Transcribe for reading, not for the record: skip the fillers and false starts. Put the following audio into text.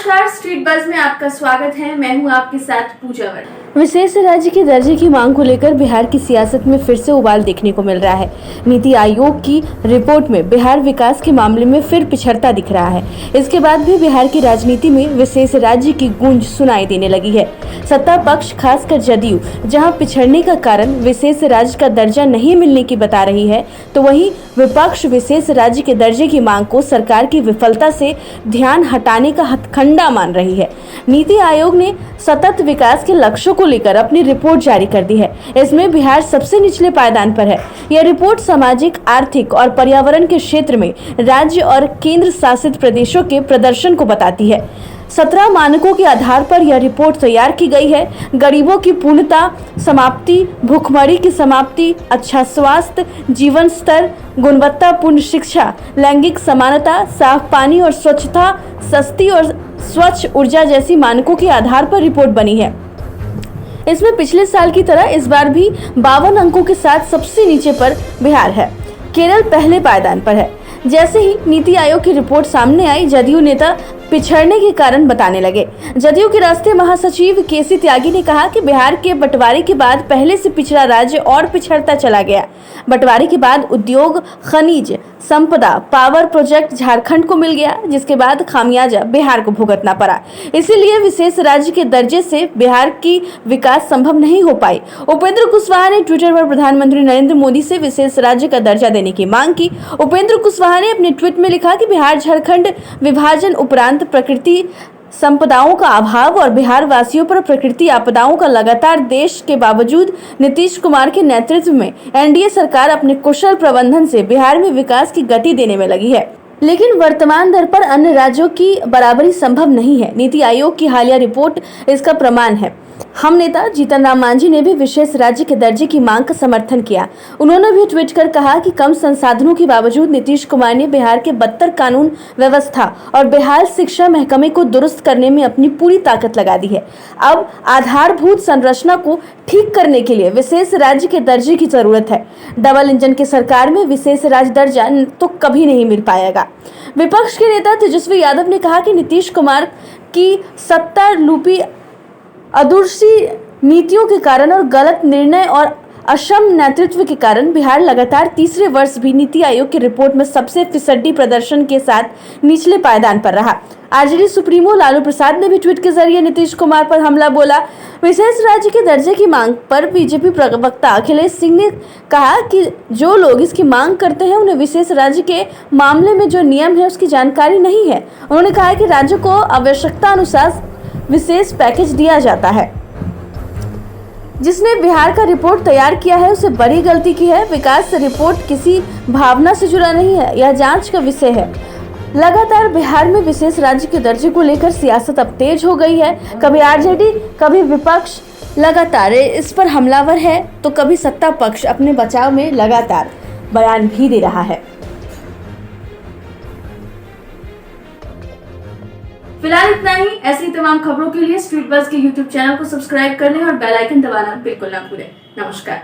नमस्कार, street buzz में आपका स्वागत है। मैं हूं आपके साथ पूजा वर्मा। विशेष राज्य के दर्जे की मांग को लेकर बिहार की सियासत में फिर से उबाल देखने को मिल रहा है। नीति आयोग की रिपोर्ट में बिहार विकास के मामले में फिर पिछड़ता दिख रहा है। इसके बाद भी बिहार की राजनीति में विशेष राज्य की गूंज सुनाई देने लगी है। सत्ता पक्ष खासकर जदयू जहां पिछड़ने का कारण विशेष राज्य का दर्जा नहीं मिलने की बता रही है, तो वहीं विपक्ष विशेष राज्य के दर्जे की मांग को सरकार की विफलता से ध्यान हटाने का हथकंडा मान रही है। नीति आयोग ने सतत विकास के लक्ष्यों को लेकर अपनी रिपोर्ट जारी कर दी है। इसमें बिहार सबसे निचले पायदान पर है। यह रिपोर्ट सामाजिक, आर्थिक और पर्यावरण के क्षेत्र में राज्य और केंद्र शासित प्रदेशों के प्रदर्शन को बताती है। 17 मानकों के आधार पर यह रिपोर्ट तैयार की गई है। गरीबों की पूर्णता समाप्ति, भूखमरी की समाप्ति, अच्छा स्वास्थ्य, जीवन स्तर, गुणवत्तापूर्ण शिक्षा, लैंगिक समानता, साफ पानी और स्वच्छता, सस्ती और स्वच्छ ऊर्जा जैसी मानकों के आधार पर रिपोर्ट बनी है। इसमें पिछले साल की तरह इस बार भी 52 अंकों के साथ सबसे नीचे पर बिहार है। केरल पहले पायदान पर है। जैसे ही नीति आयोग की रिपोर्ट सामने आई, जदयू नेता पिछड़ने के कारण बताने लगे। जदयू के राष्ट्रीय महासचिव केसी त्यागी ने कहा कि बिहार के बंटवारे के बाद पहले से पिछड़ा राज्य और पिछड़ता चला गया। बंटवारे के बाद उद्योग, खनिज संपदा, पावर प्रोजेक्ट झारखंड को मिल गया, जिसके बाद खामियाजा बिहार को भुगतना पड़ा। इसीलिए विशेष राज्य के दर्जे से बिहार की विकास संभव नहीं हो पाई। उपेंद्र कुशवाहा ने ट्विटर पर प्रधानमंत्री नरेंद्र मोदी से विशेष राज्य का दर्जा देने की मांग की। उपेंद्र कुशवाहा ने अपने ट्वीट में लिखा कि बिहार झारखंड विभाजन उपरांत प्रकृति संपदाओं का अभाव और बिहार वासियों पर प्रकृति आपदाओं का लगातार देश के बावजूद नीतीश कुमार के नेतृत्व में एनडीए सरकार अपने कुशल प्रबंधन से बिहार में विकास की गति देने में लगी है। लेकिन वर्तमान दर पर अन्य राज्यों की बराबरी संभव नहीं है। नीति आयोग की हालिया रिपोर्ट इसका प्रमाण है। हम नेता जीतन राम मांझी ने भी विशेष राज्य के दर्जे की मांग का समर्थन किया। उन्होंने भी ट्वीट कर कहा कि कम संसाधनों के बावजूद नीतीश कुमार ने बिहार के बदतर कानून व्यवस्था और बेहाल शिक्षा महकमे को दुरुस्त करने में अपनी पूरी ताकत लगा दी है। अब आधारभूत संरचना को ठीक करने के लिए विशेष राज्य के दर्जे की जरूरत है। डबल इंजन की सरकार में विशेष राज्य दर्जा तो कभी नहीं मिल पाएगा। विपक्ष के नेता तेजस्वी यादव ने कहा कि नीतीश कुमार की सत्ता लूपी अदूरदर्शी नीतियों के कारण और गलत निर्णय और अक्षम नेतृत्व के कारण बिहार लगातार तीसरे वर्ष भी नीति आयोग की रिपोर्ट में सबसे फिसड्डी प्रदर्शन के साथ निचले पायदान पर रहा। आरजेडी सुप्रीमो लालू प्रसाद ने भी ट्वीट के जरिए नीतीश कुमार पर हमला बोला। विशेष राज्य के दर्जे की मांग पर बीजेपी प्रवक्ता अखिलेश सिंह ने कहा कि जो लोग इसकी मांग करते हैं उन्हें विशेष राज्य के मामले में जो नियम है उसकी जानकारी नहीं है। उन्होंने कहा कि राज्य को आवश्यकता अनुसार विशेष पैकेज दिया जाता है। जिसने बिहार का रिपोर्ट तैयार किया है उसे बड़ी गलती की है। विकास रिपोर्ट किसी भावना से जुड़ा नहीं है, यह जांच का विषय है। लगातार बिहार में विशेष राज्य के दर्जे को लेकर सियासत अब तेज हो गई है। कभी आरजेडी, कभी विपक्ष लगातार इस पर हमलावर है, तो कभी सत्ता पक्ष अपने बचाव में लगातार बयान भी दे रहा है। फिलहाल इतना ही। ऐसी तमाम खबरों के लिए स्ट्रीट बज़ के यूट्यूब चैनल को सब्सक्राइब कर लें और बेल आइकन दबाना बिल्कुल ना भूलें। नमस्कार।